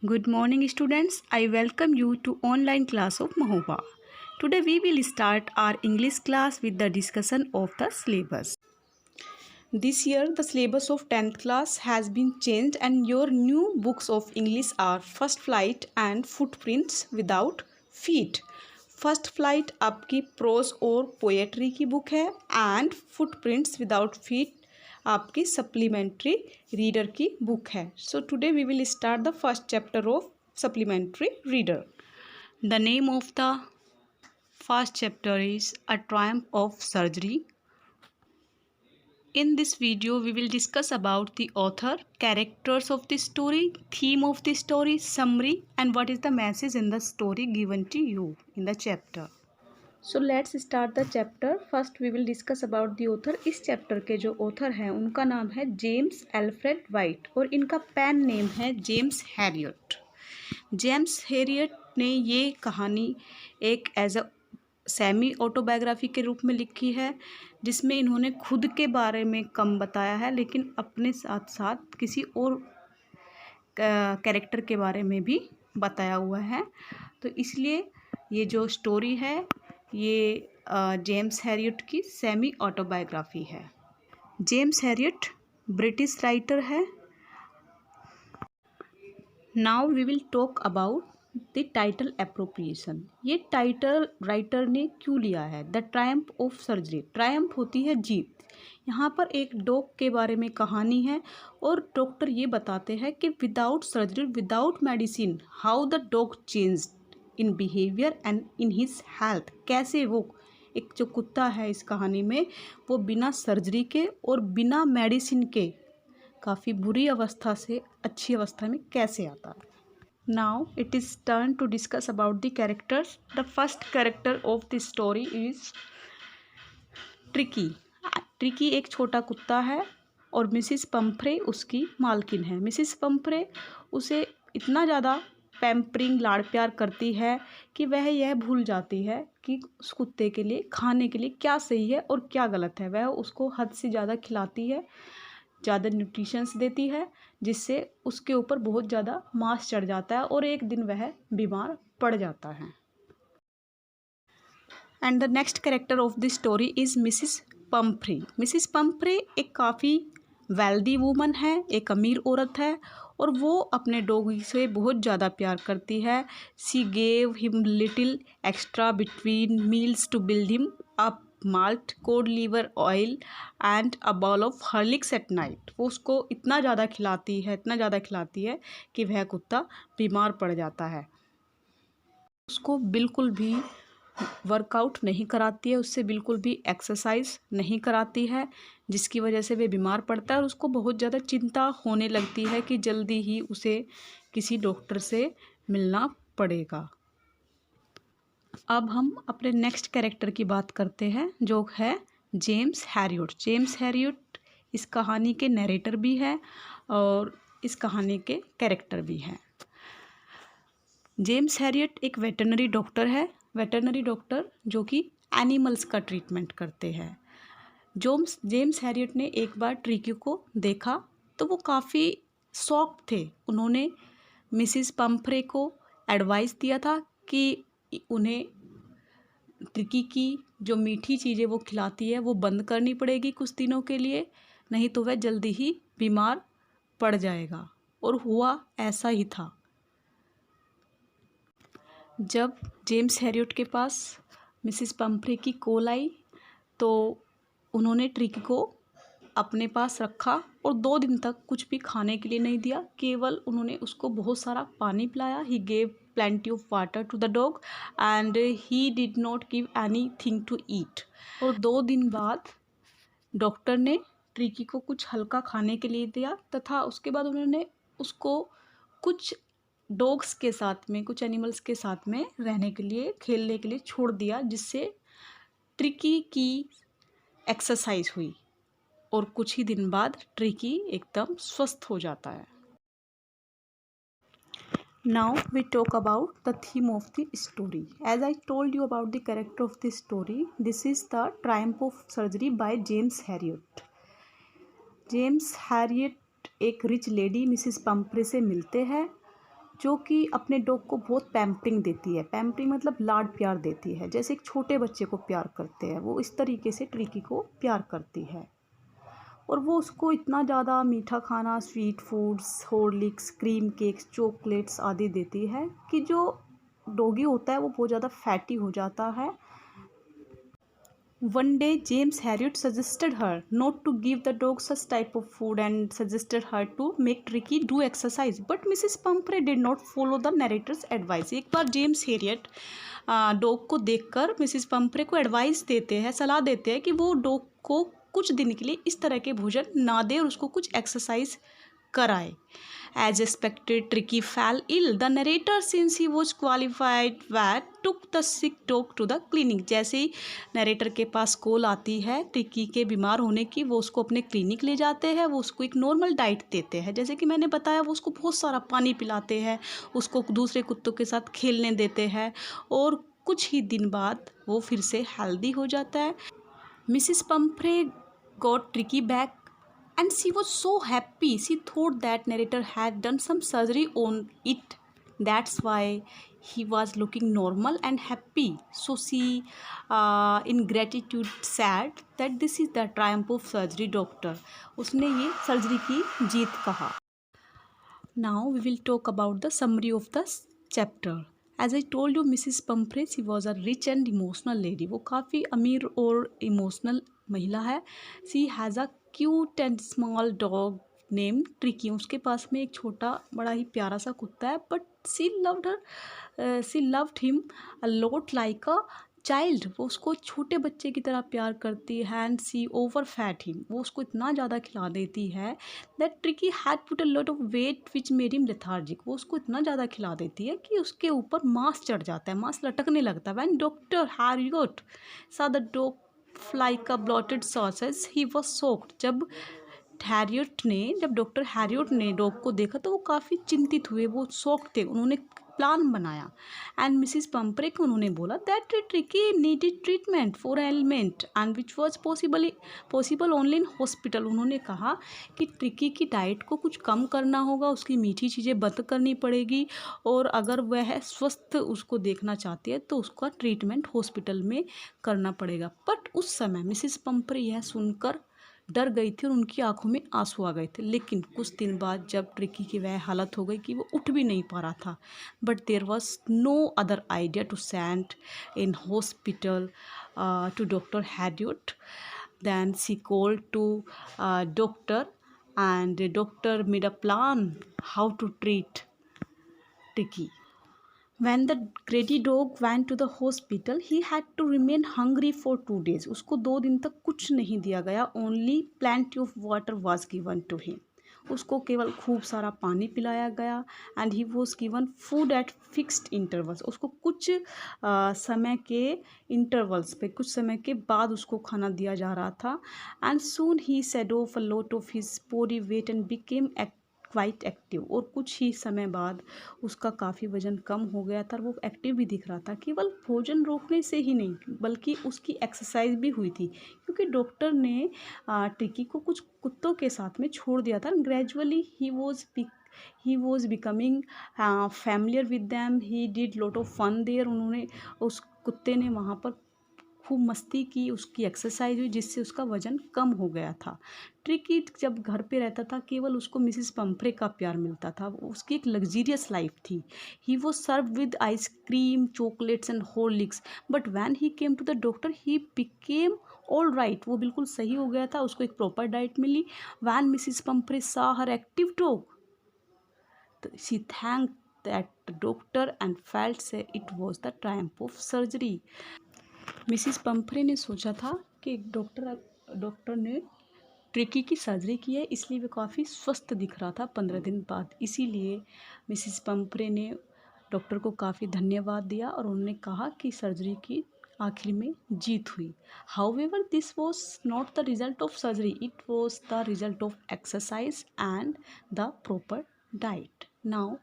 Good morning students. I welcome you to online class of Mahoba. Today we will start our English class with the discussion of the syllabus. This year the syllabus of 10th class has been changed and your new books of English are First Flight and Footprints Without Feet. First flight आपकी prose और poetry की book है and footprints without feet आपकी supplementary reader की book है. So today we will start the first chapter of supplementary reader. The name of the first chapter is a triumph of surgery. In this video, we will discuss about the author, characters of the story, theme of the story, summary, and what is the message in the story given to you in the chapter. So let's start the chapter. First, we will discuss about the author. इस chapter के जो author हैं उनका नाम है James Alfred white और इनका pen name है जेम्स हैरियट. जेम्स हैरियट ने ये कहानी एक एज अ सेमी ऑटोबायोग्राफी के रूप में लिखी है जिसमें इन्होंने खुद के बारे में कम बताया है लेकिन अपने साथ साथ किसी और कैरेक्टर के बारे में भी बताया हुआ है. तो इसलिए ये जो स्टोरी है ये जेम्स हैरियट की सेमी ऑटोबायोग्राफी है. जेम्स हैरियट ब्रिटिश राइटर है. Now we will talk about the title appropriation. ये टाइटल राइटर ने क्यों लिया है? The triumph of surgery. Triumph होती है जीत. यहाँ पर एक डॉग के बारे में कहानी है और डॉक्टर ये बताते हैं कि without surgery, without medicine, how the dog changed in behaviour and in his health. कैसे वो एक जो कुत्ता है इस कहानी में वो बिना सर्जरी के और बिना मेडिसिन के काफ़ी बुरी अवस्था से अच्छी अवस्था में कैसे आता है. Now it is turn to discuss about the characters. The first character of the story is tricky. Tricky एक छोटा कुत्ता है और मिसिस पम्फ्रे उसकी मालकिन है. मिसिस पम्फ्रे उसे इतना ज़्यादा पैम्परिंग लाड़ प्यार करती है कि वह यह भूल जाती है कि उस कुत्ते के लिए खाने के लिए क्या सही है और क्या गलत है. वह उसको हद से ज़्यादा खिलाती है, ज़्यादा न्यूट्रिशंस देती है जिससे उसके ऊपर बहुत ज़्यादा मांस चढ़ जाता है और एक दिन वह बीमार पड़ जाता है. And the next character of the story is Mrs Pomfrey. Mrs Pomfrey एक काफ़ी वेल्दी वूमन है, एक अमीर औरत है और वो अपने डॉगी से बहुत ज़्यादा प्यार करती है. She gave him little extra between meals to build him up malt cod liver oil and a ball of Horlicks at night. वो उसको इतना ज़्यादा खिलाती है कि वह कुत्ता बीमार पड़ जाता है. उसको बिल्कुल भी वर्कआउट नहीं कराती है, उससे बिल्कुल भी एक्सरसाइज नहीं कराती है जिसकी वजह से वह बीमार पड़ता है और उसको बहुत ज़्यादा चिंता होने लगती है कि जल्दी ही उसे किसी डॉक्टर से मिलना पड़ेगा. अब हम अपने नेक्स्ट कैरेक्टर की बात करते हैं जो है जेम्स हैरियट. जेम्स हैरियट इस कहानी के नरेटर भी है और इस कहानी के कैरेक्टर भी हैं. जेम्स हैरियट एक वेटरनरी डॉक्टर है. वेटरनरी डॉक्टर जो कि एनिमल्स का ट्रीटमेंट करते हैं. जेम्स हैरियट ने एक बार ट्रिकी को देखा तो वो काफ़ी शॉक थे. उन्होंने मिसिस पम्फ्रे को एडवाइस दिया था कि उन्हें ट्रिकी की जो मीठी चीज़ें वो खिलाती है वो बंद करनी पड़ेगी कुछ दिनों के लिए, नहीं तो वह जल्दी ही बीमार पड़ जाएगा. और हुआ ऐसा ही था. जब जेम्स हैरियट के पास मिसिस पम्फ्रे की कॉल आई तो उन्होंने ट्रिकी को अपने पास रखा और 2 दिन तक कुछ भी खाने के लिए नहीं दिया. केवल उन्होंने उसको बहुत सारा पानी पिलाया. He gave plenty of water to the dog and he did not give anything to eat. और 2 दिन बाद डॉक्टर ने ट्रिकी को कुछ हल्का खाने के लिए दिया तथा उसके बाद उन्होंने उसको कुछ डॉग्स के साथ में, कुछ एनिमल्स के साथ में रहने के लिए, खेलने के लिए छोड़ दिया जिससे ट्रिकी की एक्सरसाइज हुई और कुछ ही दिन बाद ट्रिकी एकदम स्वस्थ हो जाता है. Now we talk about the theme of the story. As I told you about the character of the story, this is the Triumph of Surgery by James Herriot. James Harriet एक rich lady Mrs Pomfrey से मिलते हैं जो कि अपने dog को बहुत pampering देती है। पैम्परिंग मतलब लाड प्यार देती है, जैसे एक छोटे बच्चे को प्यार करते हैं, वो इस तरीके से ट्रिकी को प्यार करती है। और वो उसको इतना ज़्यादा मीठा खाना, sweet foods, Horlicks, cream cakes, chocolates आदि देती है कि जो डॉगी होता है वो बहुत ज़्यादा फैटी हो जाता है। One day, James Harriot suggested her not to give the dog such type of food and suggested her to make Tricky do exercise. But Mrs. Pumphrey did not follow the narrator's advice. एक बार James Harriet dog को देखकर Mrs पंपरे को advice देते हैं, सलाह देते हैं कि वो डॉग को कुछ दिन के लिए इस तरह के भोजन ना दे और उसको कुछ एक्सरसाइज कराए. As expected, Tricky fell ill. The narrator, since he was qualified vet, took the sick dog to the clinic. जैसे ही नरेटर के पास कॉल आती है ट्रिकी के बीमार होने की, वो उसको अपने क्लिनिक ले जाते हैं, वो उसको एक नॉर्मल डाइट देते हैं, जैसे कि मैंने बताया, वो उसको बहुत सारा पानी पिलाते हैं, उसको दूसरे कुत्तों के साथ खेलने देते हैं और कुछ ही दिन बाद वो फिर से हेल्दी हो जाता है. Mrs Pomfrey got tricky back and she was so happy. She thought that narrator had done some surgery on it, that's why he was looking normal and happy. So she in gratitude said that this is the triumph of surgery, doctor. उसने ये surgery की जीत कहा. Now we will talk about the summary of the chapter. As I told you, Mrs. Pumphrey, she was a rich and emotional lady. वो काफ़ी अमीर और emotional महिला है. She has a cute and small dog named Tricky. उसके पास में एक छोटा बड़ा ही प्यारा सा कुत्ता है. But she loved him a lot like a child. वो उसको छोटे बच्चे की तरह प्यार करती है. And she overfed him. वो उसको इतना ज़्यादा खिला देती है that Tricki had put a lot of weight which made him lethargic. वो उसको इतना ज़्यादा खिला देती है कि उसके ऊपर मांस चढ़ जाता है, मांस लटकने लगता है. When doctor Harriet saw the dog like a bloated sausage, he was shocked. जब डॉक्टर हैरियट ने डॉग को देखा तो वो काफ़ी चिंतित हुए, वो शॉक थे. उन्होंने प्लान बनाया एंड मिसिस पंपरे को उन्होंने बोला that tricky needed treatment for element and which was possible only in hospital. उन्होंने कहा कि ट्रिकी की डाइट को कुछ कम करना होगा, उसकी मीठी चीज़ें बंद करनी पड़ेगी और अगर वह स्वस्थ उसको देखना चाहती है तो उसका ट्रीटमेंट हॉस्पिटल में करना पड़ेगा. बट उस समय मिसिस पंपरे यह सुनकर डर गई थी और उनकी आंखों में आंसू आ गए थे. लेकिन कुछ दिन बाद जब ट्रिकी की वह हालत हो गई कि वो उठ भी नहीं पा रहा था, but there was no other idea to send in hospital to doctor Herriot. Then she called to doctor and doctor made a plan how to treat Tricky. When the greedy dog went to the hospital, he had to remain hungry for 2 days. उसको 2 दिन तक कुछ नहीं दिया गया. Only plenty of water was given to him. उसको केवल खूब सारा पानी पिलाया गया and he was given food at fixed intervals. उसको कुछ समय के intervals पे, कुछ समय के बाद उसको खाना दिया जा रहा था. And soon he shed off a lot of his body weight and became quite active. और कुछ ही समय बाद उसका काफ़ी वज़न कम हो गया था और वो एक्टिव भी दिख रहा था. केवल भोजन रोकने से ही नहीं बल्कि उसकी एक्सरसाइज भी हुई थी, क्योंकि डॉक्टर ने ट्रिकी को कुछ कुत्तों के साथ में छोड़ दिया था. Gradually he was becoming familiar with them. He did lot of fun there. उन्होंने उस कुत्ते ने वहाँ पर खूब मस्ती की, उसकी एक्सरसाइज हुई जिससे उसका वज़न कम हो गया था. ट्रिकी जब घर पे रहता था केवल उसको मिसिस पंफ्रे का प्यार मिलता था. उसकी एक लग्जीरियस लाइफ थी. He was serve with ice cream, chocolates and Horlicks. But when he came to the doctor he became all right. वो बिल्कुल सही हो गया था, उसको एक प्रॉपर डाइट मिली. When Mrs Pumphrey saw her active dog, she thanked that doctor and felt say it was the triumph of surgery. Mrs Pumphrey ने सोचा था कि डॉक्टर ने ट्रिकी की सर्जरी की है इसलिए वो काफ़ी स्वस्थ दिख रहा था 15 दिन बाद. इसीलिए मिसिस पंफ्रे ने डॉक्टर को काफ़ी धन्यवाद दिया और उन्होंने कहा कि सर्जरी की आखिर में जीत हुई. However this was not the result of surgery, it was the result of exercise and the proper diet. Now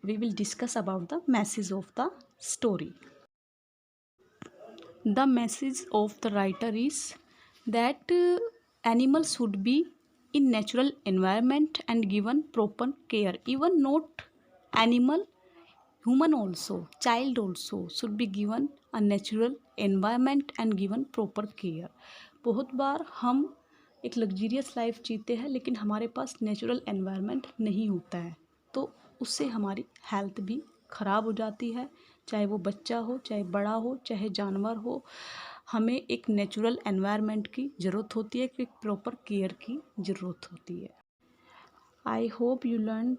we will discuss about the message of the story. The message of the writer is that animals should be in natural environment and given proper care. Even not animal, human also, child also should be given a natural environment and given proper care. बहुत बार हम एक luxurious life जीते हैं लेकिन हमारे पास natural environment नहीं होता है, तो उससे हमारी हेल्थ भी ख़राब हो जाती है। चाहे वो बच्चा हो, चाहे बड़ा हो, चाहे जानवर हो, हमें एक नेचुरल एनवायरनमेंट की ज़रूरत होती है, एक प्रॉपर केयर की ज़रूरत होती है। I hope you learned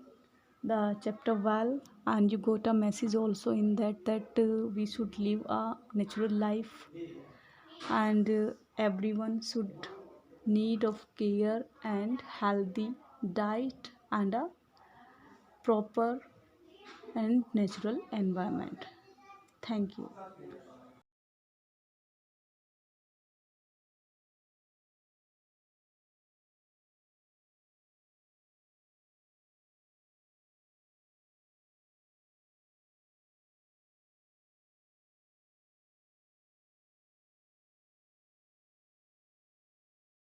the chapter well and you got a message also in that we should live a natural life, and everyone should need of care and healthy diet and a proper and natural environment. Thank you.